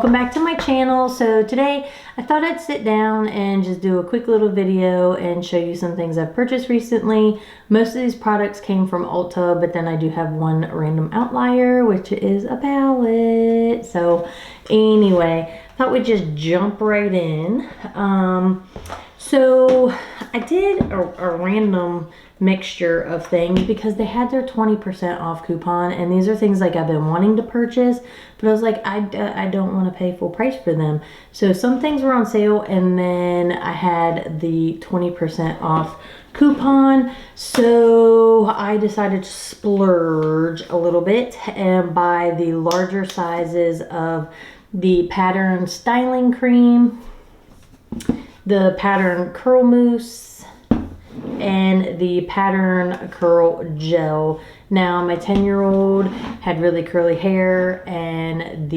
Welcome back to my channel. So today I thought I'd sit down and just do a quick little video and show you some things I've purchased recently. Most of these products came from Ulta, but then I do have one random outlier, which is a palette. So anyway, I thought we'd just jump right in. So I did a random mixture of things because they had their 20% off coupon, and these are things like I've been wanting to purchase, but I was like, I don't want to pay full price for them. So some things were on sale, and then I had the 20% off coupon, so I decided to splurge a little bit and buy the larger sizes of the Pattern Styling Cream, the Pattern Curl Mousse, and the Pattern Curl Gel. Now my 10-year-old had really curly hair, and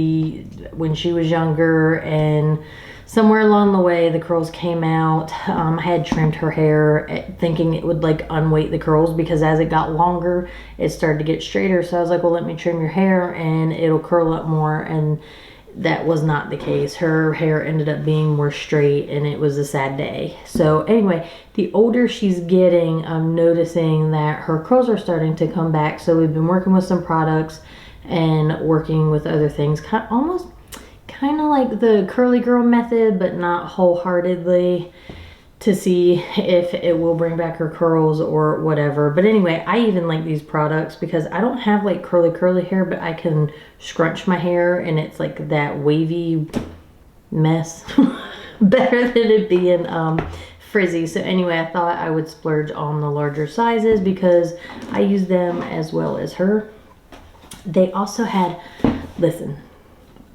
when she was younger, and somewhere along the way the curls came out. I had trimmed her hair thinking it would like unweight the curls, because as it got longer it started to get straighter. So I was like, well, let me trim your hair and it'll curl up more, and that was not the case. Her hair ended up being more straight, and it was a sad day. So anyway, the older she's getting, I'm noticing that her curls are starting to come back. So we've been working with some products and working with other things, almost kind of like the curly girl method, but not wholeheartedly, to see if it will bring back her curls or whatever. But anyway, I even like these products because I don't have like curly hair, but I can scrunch my hair and it's like that wavy mess better than it being frizzy. So anyway, I thought I would splurge on the larger sizes because I use them as well as her. They also had, listen,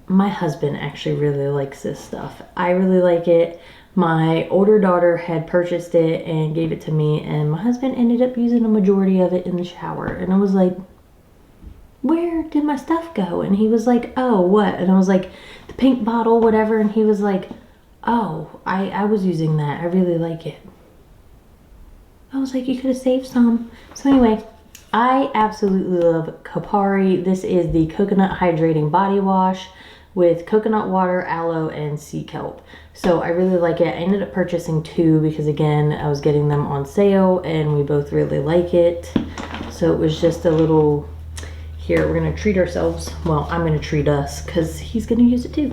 my husband actually really likes this stuff. I really like it. My older daughter had purchased it and gave it to me, and my husband ended up using a majority of it in the shower. And I was like, where did my stuff go? And he was like, oh, what? And I was like, the pink bottle, whatever. And he was like, oh, I was using that. I really like it. I was like, you could have saved some. So anyway, I absolutely love Kopari. This is the Coconut Hydrating Body Wash with coconut water, aloe, and sea kelp. So I really like it. I ended up purchasing two because, again, I was getting them on sale and we both really like it. So it was just a little, here, we're gonna treat ourselves. Well, I'm gonna treat us because he's gonna use it too.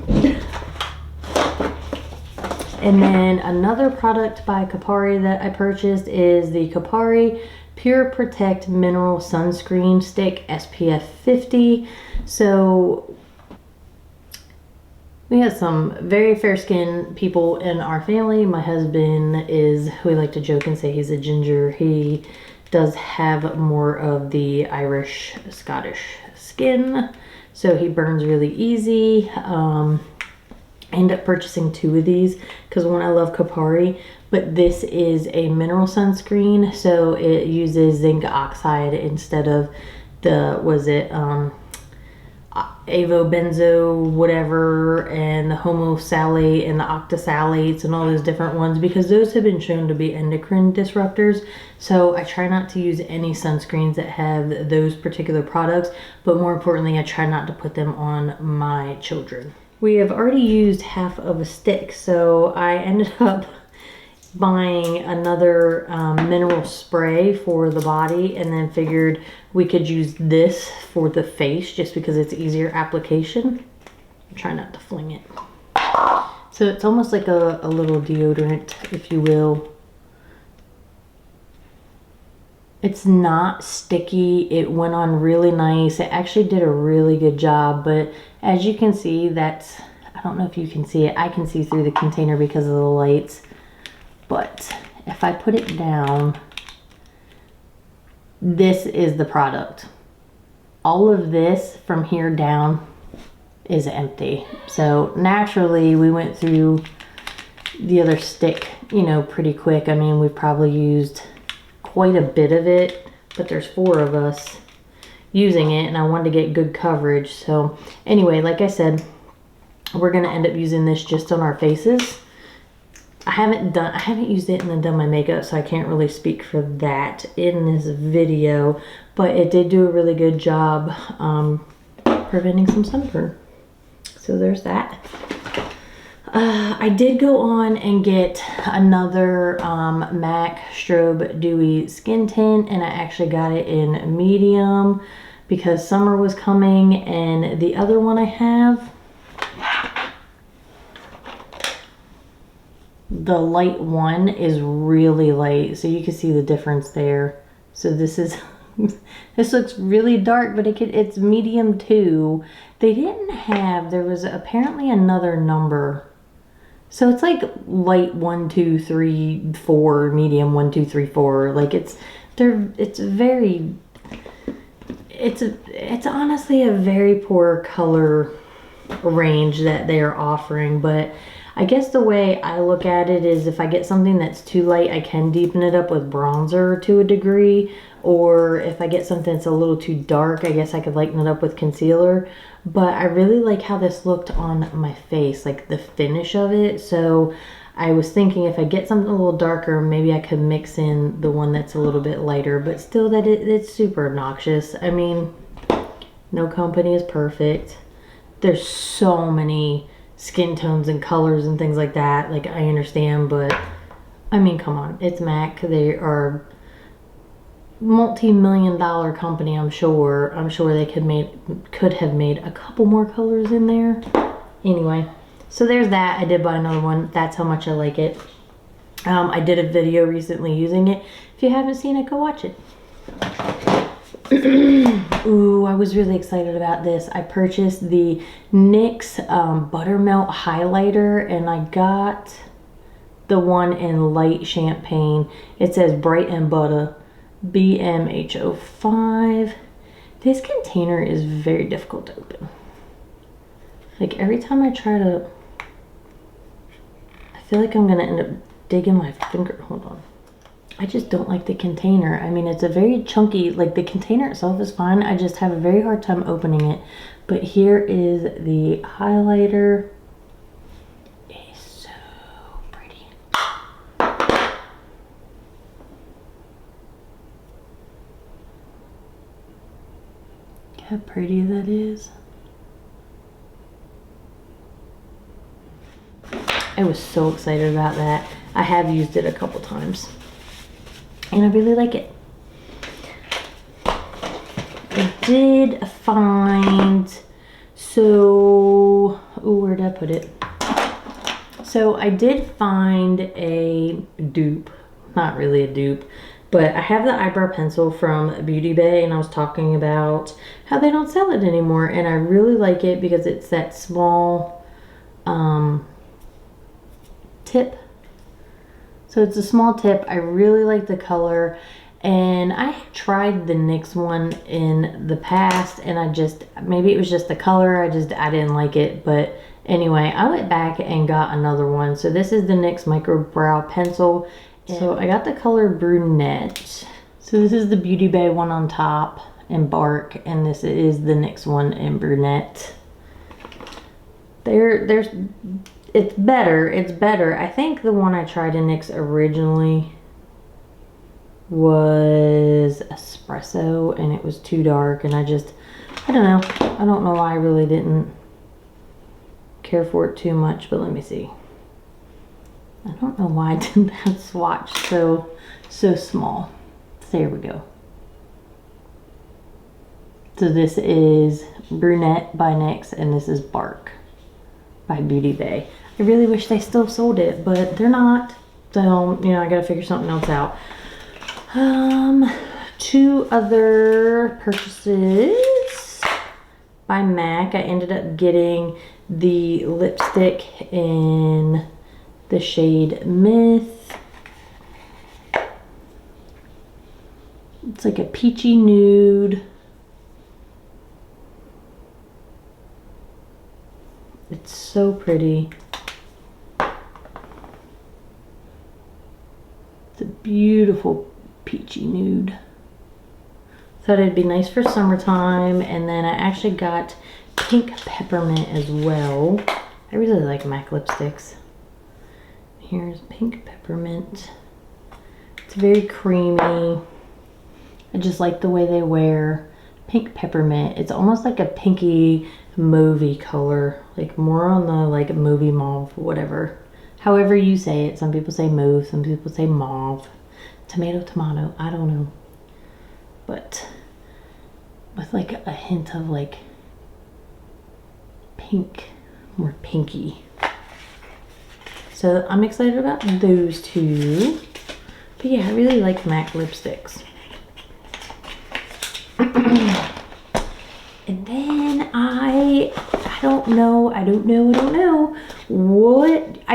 And then another product by Kopari that I purchased is the Kopari Pure Protect Mineral Sunscreen Stick SPF 50. So we have some very fair skinned people in our family. My husband is, we like to joke and say he's a ginger. He does have more of the Irish Scottish skin, so he burns really easy. I end up purchasing two of these because one, I love Kopari, but this is a mineral sunscreen, so it uses zinc oxide instead of the, was it avobenzo whatever, and the homosalate and the octasalates and all those different ones, because those have been shown to be endocrine disruptors. So I try not to use any sunscreens that have those particular products, but more importantly, I try not to put them on my children. We have already used half of a stick, so I ended up buying another mineral spray for the body, and then figured we could use this for the face just because it's easier application. Try not to fling it. So it's almost like a little deodorant, if you will. It's not sticky. It went on really nice. It actually did a really good job, but as you can see, that's, I don't know if you can see it. I can see through the container because of the lights. But if I put it down, this is the product. All of this from here down is empty. So naturally we went through the other stick, you know, pretty quick. I mean, we've probably used quite a bit of it, but there's 4 of us using it, and I wanted to get good coverage. So anyway, like I said, we're gonna end up using this just on our faces. I haven't used it and then done my makeup, so I can't really speak for that in this video, but it did do a really good job preventing some sunburn. So there's that. I did go on and get another MAC Strobe Dewy Skin Tint, and I actually got it in medium because summer was coming, and the other one I have, the light one, is really light, so you can see the difference there. So this is this looks really dark, but it's medium too. They didn't have, there was apparently another number. So it's like light 1, 2, 3, 4, medium 1, 2, 3, 4. Like it's honestly a very poor color range that they are offering. But I guess the way I look at it is, if I get something that's too light, I can deepen it up with bronzer to a degree. Or if I get something that's a little too dark, I guess I could lighten it up with concealer. But I really like how this looked on my face, like the finish of it. So I was thinking, if I get something a little darker, maybe I could mix in the one that's a little bit lighter, but still that it's super obnoxious. I mean, no company is perfect. There's so many skin tones and colors and things like that. Like, I understand, but I mean, come on, it's MAC. They are multi-million-dollar company. I'm sure they could have made a couple more colors in there. Anyway, so there's that. I did buy another one. That's how much I like it. I did a video recently using it. If you haven't seen it, go watch it. Ooh, I was really excited about this. I purchased the NYX Buttermelt highlighter, and I got the one in light champagne. It says Bright and Butter BMH05. This container is very difficult to open. Like, every time I try to, I feel like I'm gonna end up digging my finger. Hold on. I just don't like the container. I mean, it's a very chunky, like, the container itself is fine. I just have a very hard time opening it. But here is the highlighter. It is so pretty. How pretty that is. I was so excited about that. I have used it a couple times, and I really like it. I did find, so, ooh, where did I put it? So I did find a dupe, not really a dupe, but I have the eyebrow pencil from Beauty Bay, and I was talking about how they don't sell it anymore, and I really like it because it's that small tip. So it's a small tip. I really like the color, and I tried the NYX one in the past, and I just, maybe it was just the color, I didn't like it. But anyway, I went back and got another one. So this is the NYX Micro Brow Pencil. So I got the color Brunette. So this is the Beauty Bay one on top in Bark, and this is the NYX one in Brunette. It's better. I think the one I tried in NYX originally was Espresso, and it was too dark, and I don't know. I don't know why I really didn't care for it too much, but let me see. I don't know why I did that swatch so small. So there we go. So this is Brunette by NYX, and this is Bark by Beauty Bay. I really wish they still sold it, but they're not. So, you know, I gotta figure something else out. Two other purchases by MAC. I ended up getting the lipstick in the shade Myth. It's like a peachy nude. It's so pretty. It's a beautiful peachy nude. Thought it'd be nice for summertime. And then I actually got Pink Peppermint as well. I really like MAC lipsticks. Here's Pink Peppermint. It's very creamy. I just like the way they wear. Pink Peppermint. It's almost like a pinky mauvey color, like more on the like mauvey mauve, whatever. However you say it. Some people say mauve, some people say mauve. Tomato, I don't know. But with like a hint of like pink, more pinky. So I'm excited about those two. But yeah, I really like MAC lipsticks. And then I don't know what I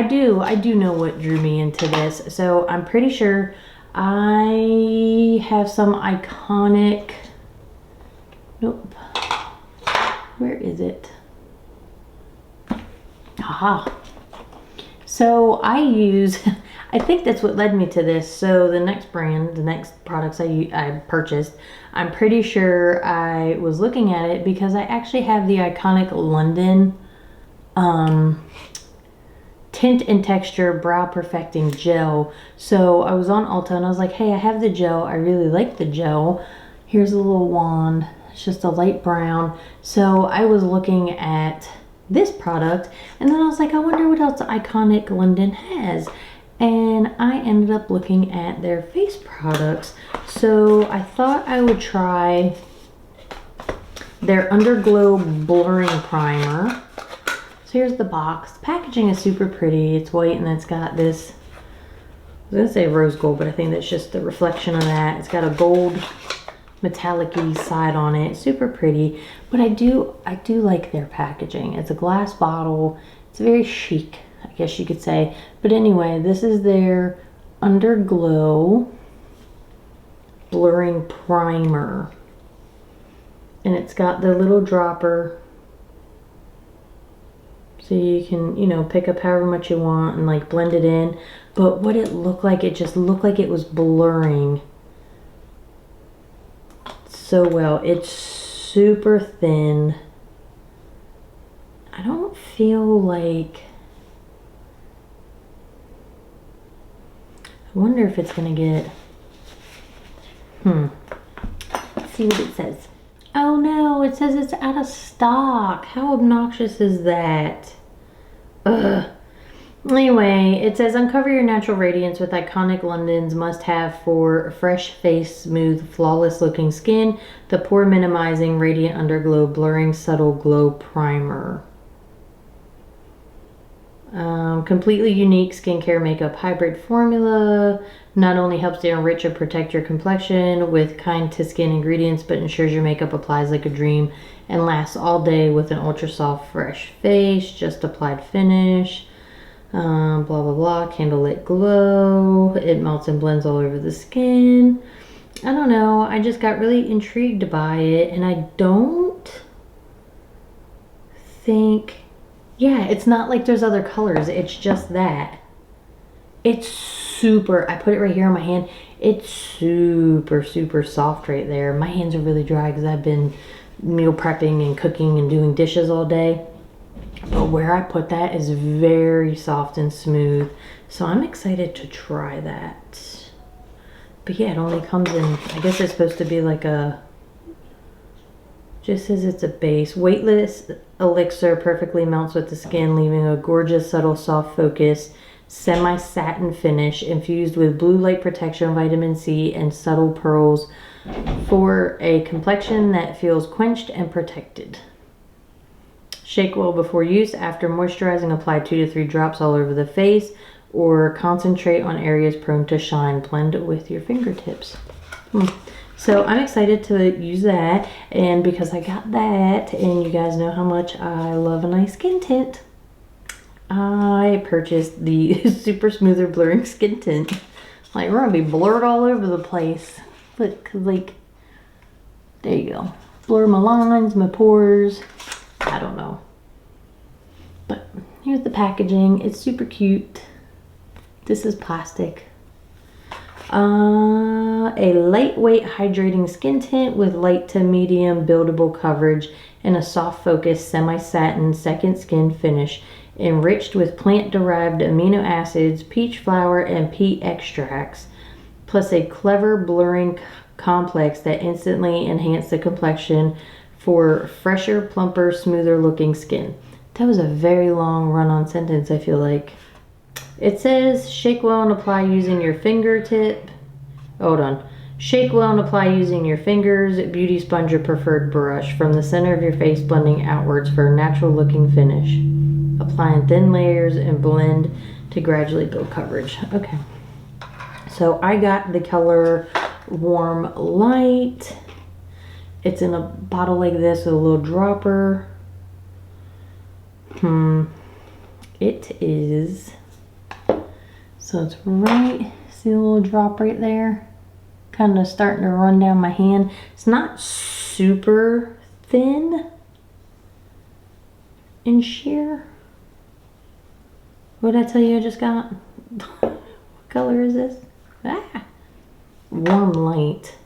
do know what drew me into this. So I'm pretty sure I have some iconic, nope, where is it? Aha. So I use, I think that's what led me to this. So the next brand, the next products I purchased, I'm pretty sure I was looking at it because I actually have the iconic London Tint and Texture Brow Perfecting Gel. So I was on Ulta and I was like, hey, I have the gel. I really like the gel. Here's a little wand. It's just a light brown. So I was looking at this product and then I was like, I wonder what else iconic London has. And I ended up looking at their face products. So I thought I would try their Underglow Blurring Primer. So here's the box. The packaging is super pretty. It's white and it's got this, I was gonna say rose gold, but I think that's just the reflection of that. It's got a gold metallic-y side on it. Super pretty. But I do like their packaging. It's a glass bottle. It's very chic, I guess you could say. But anyway, this is their Underglow Blurring Primer. And it's got the little dropper. So you can, you know, pick up however much you want and like blend it in. But what it looked like, it just looked like it was blurring so well. It's super thin. I don't feel like, I wonder if it's gonna get, let's see what it says. Oh no, it says it's out of stock. How obnoxious is that? Ugh. Anyway, it says uncover your natural radiance with iconic London's must-have for fresh face, smooth, flawless looking skin. The pore minimizing radiant underglow blurring subtle glow primer. Completely unique skincare makeup hybrid formula. Not only helps to enrich and protect your complexion with kind to skin ingredients, but ensures your makeup applies like a dream and lasts all day with an ultra soft fresh face. Just applied finish. Blah blah blah. Candlelit glow. It melts and blends all over the skin. I don't know, I just got really intrigued by it, and I don't think, yeah, it's not like there's other colors. It's just that. It's super, I put it right here on my hand. It's super, super soft right there. My hands are really dry because I've been meal prepping and cooking and doing dishes all day. But where I put that is very soft and smooth. So I'm excited to try that. But yeah, it only comes in, I guess it's supposed to be like a, just says it's a base. Weightless elixir perfectly melts with the skin, leaving a gorgeous, subtle, soft focus. Semi-satin finish infused with blue light protection, vitamin C, and subtle pearls for a complexion that feels quenched and protected. Shake well before use. After moisturizing, apply 2 to 3 drops all over the face or concentrate on areas prone to shine. Blend it with your fingertips. So I'm excited to use that, and because I got that, and you guys know how much I love a nice skin tint, I purchased the Super Smoother Blurring Skin Tint. Like, we're gonna be blurred all over the place. Look, like, there you go. Blur my lines, my pores. I don't know. But here's the packaging. It's super cute. This is plastic. A lightweight hydrating skin tint with light to medium buildable coverage and a soft focus semi-satin second skin finish, enriched with plant-derived amino acids, peach flower, and peat extracts, plus a clever blurring complex that instantly enhances the complexion for fresher, plumper, smoother looking skin. That was a very long run-on sentence, I feel like. It says, shake well and apply using your fingertip. Hold on. Shake well and apply using your fingers, beauty sponge or preferred brush from the center of your face, blending outwards for a natural looking finish. Apply in thin layers and blend to gradually build coverage. Okay. So I got the color Warm Light. It's in a bottle like this with a little dropper. It is, so it's right, see the little drop right there? Kind of starting to run down my hand. It's not super thin and sheer. What did I tell you I just got? What color is this? Ah, Warm Light.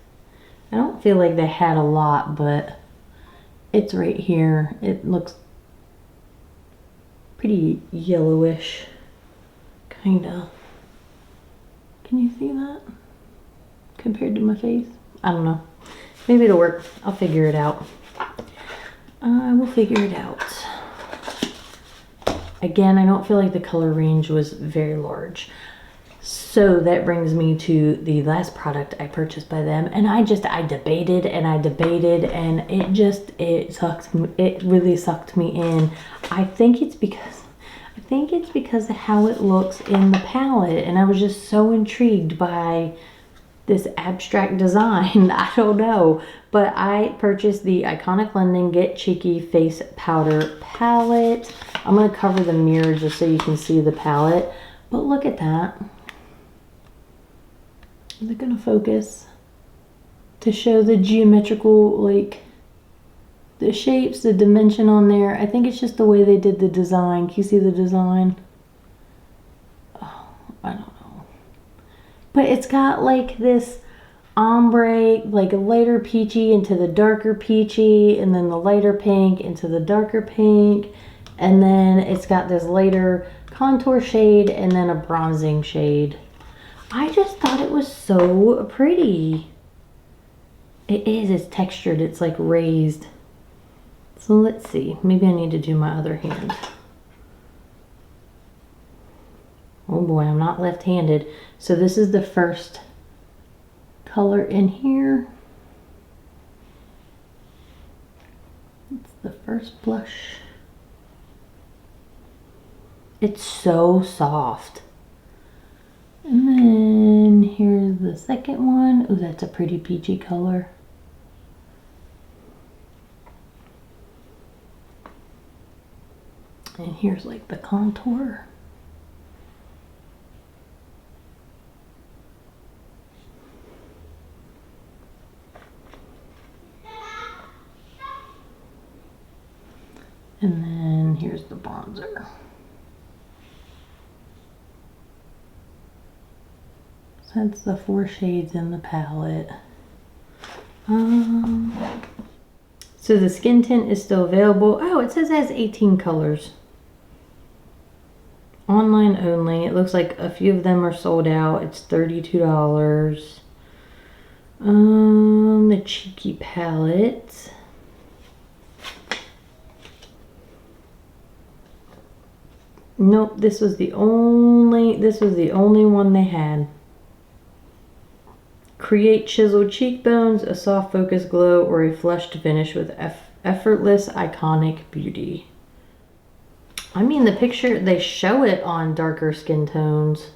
I don't feel like they had a lot, but it's right here. It looks pretty yellowish, kinda. Can you see that? Compared to my face? I don't know. Maybe it'll work. I'll figure it out. I will figure it out. Again, I don't feel like the color range was very large. So that brings me to the last product I purchased by them, and I debated and it really sucked me in. I think it's because of how it looks in the palette, and I was just so intrigued by this abstract design. I don't know, but I purchased the Iconic London Get Cheeky Face Powder Palette. I'm gonna cover the mirror just so you can see the palette, but look at that. Is it gonna focus? To show the geometrical, like, the shapes, the dimension on there. I think it's just the way they did the design. Can you see the design? Oh, I don't know. But it's got like this ombre, like a lighter peachy into the darker peachy, and then the lighter pink into the darker pink. And then it's got this lighter contour shade and then a bronzing shade. I just thought it was so pretty. It is, it's textured, it's like raised. So let's see, maybe I need to do my other hand. Oh boy, I'm not left-handed. So this is the first color in here. It's the first blush. It's so soft. And then here's the second one. Ooh, that's a pretty peachy color. And here's like the contour. And then here's the bronzer. So that's the 4 shades in the palette. So the skin tint is still available. Oh, it says it has 18 colors. Online only. It looks like a few of them are sold out. It's $32. The Cheeky palette. Nope, this was the only one they had. Create chiseled cheekbones, a soft focus glow, or a flushed finish with effortless iconic beauty. I mean, the picture, they show it on darker skin tones.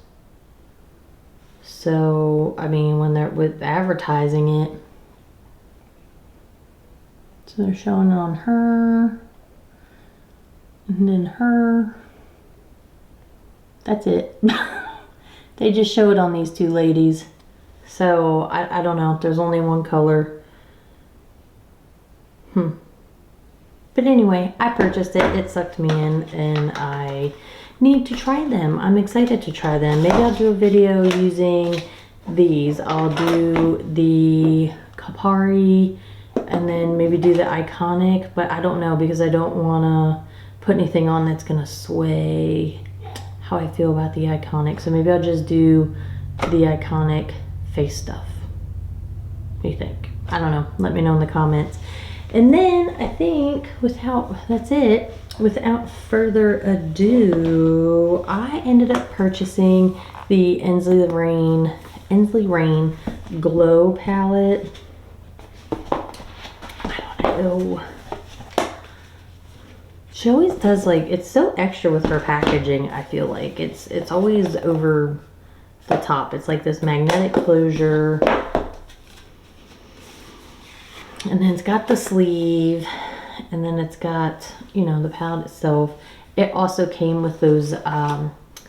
So, I mean, when they're with advertising it. So they're showing it on her. And then her. That's it. They just show it on these two ladies. So, I don't know. There's only one color. But anyway, I purchased it. It sucked me in. And I need to try them. I'm excited to try them. Maybe I'll do a video using these. I'll do the Kapari. And then maybe do the Iconic. But I don't know. Because I don't want to put anything on that's going to sway how I feel about the Iconic. So maybe I'll just do the Iconic face stuff. What do you think? I don't know. Let me know in the comments. And then I think that's it. Without further ado, I ended up purchasing the Inslee Rain Glow palette. I don't know. She always does, like, it's so extra with her packaging. I feel like it's always over the top. It's like this magnetic closure, and then it's got the sleeve, and then it's got, you know, the palette itself. It also came with those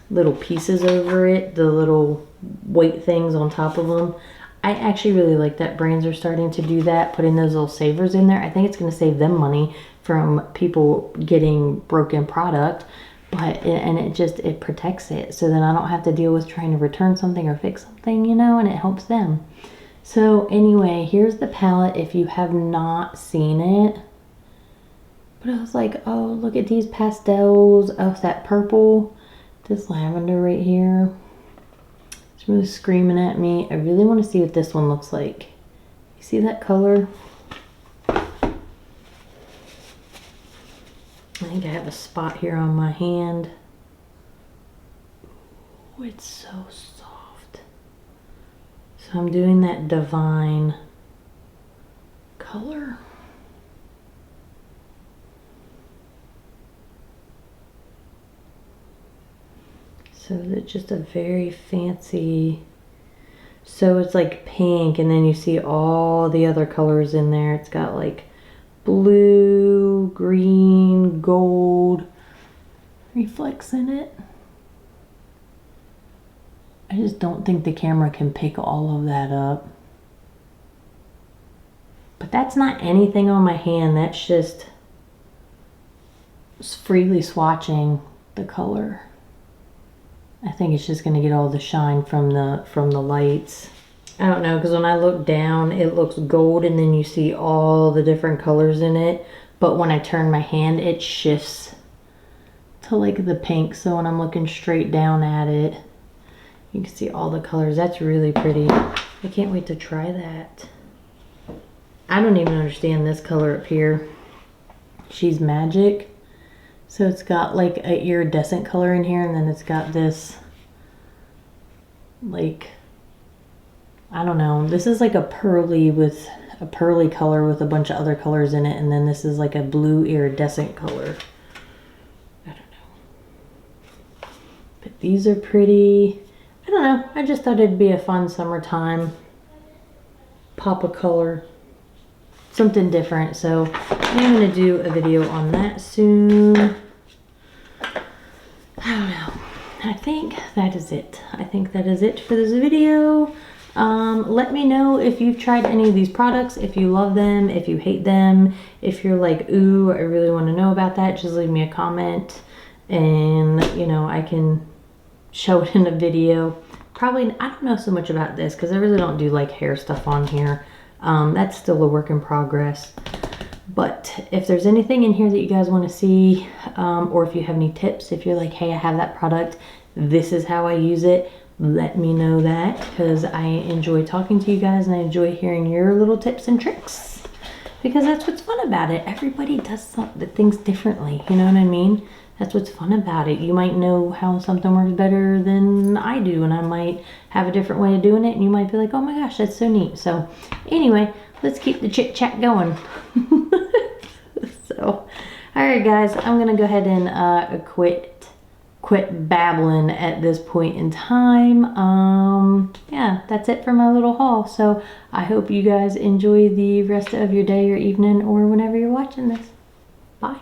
little pieces over it, the little weight things on top of them. I actually really like that brands are starting to do that, putting those little savers in there. I think it's going to save them money from people getting broken product, it protects it, so then I don't have to deal with trying to return something or fix something, you know, and it helps them. So anyway, here's the palette if you have not seen it. But I was like, oh, look at these pastels. Oh, that purple, this lavender right here. It's really screaming at me. I really want to see what this one looks like. You see that color? I think I have a spot here on my hand. Oh, it's so soft. So I'm doing that Divine color. So it's just a very fancy, so it's like pink, and then you see all the other colors in there. It's got like blue, green, gold reflex in it. I just don't think the camera can pick all of that up. But that's not anything on my hand. That's just freely swatching the color. I think it's just going to get all the shine from the lights. I don't know, because when I look down, it looks gold, and then you see all the different colors in it. But when I turn my hand, it shifts to like the pink. So when I'm looking straight down at it, you can see all the colors. That's really pretty. I can't wait to try that. I don't even understand this color up here. She's Magic. So it's got like an iridescent color in here, and then it's got this, like, I don't know. This is like a pearly color with a bunch of other colors in it, and then this is like a blue iridescent color. I don't know. But these are pretty. I don't know. I just thought it'd be a fun summertime pop of color. Something different. So I'm going to do a video on that soon. I don't know. I think that is it. I think that is it for this video. Let me know if you've tried any of these products, if you love them, if you hate them, if you're like, ooh, I really want to know about that. Just leave me a comment, and you know, I can show it in a video. Probably, I don't know so much about this because I really don't do like hair stuff on here. That's still a work in progress. But if there's anything in here that you guys want to see, or if you have any tips, if you're like, hey, I have that product, this is how I use it, let me know that, because I enjoy talking to you guys and I enjoy hearing your little tips and tricks, because that's what's fun about it. Everybody does things differently, you know what I mean? That's what's fun about it. You might know how something works better than I do, and I might have a different way of doing it, and you might be like, oh my gosh, that's so neat. So anyway, let's keep the chit chat going. So, all right guys, I'm gonna go ahead and quit babbling at this point in time. Yeah, that's it for my little haul. So I hope you guys enjoy the rest of your day or evening or whenever you're watching this. Bye.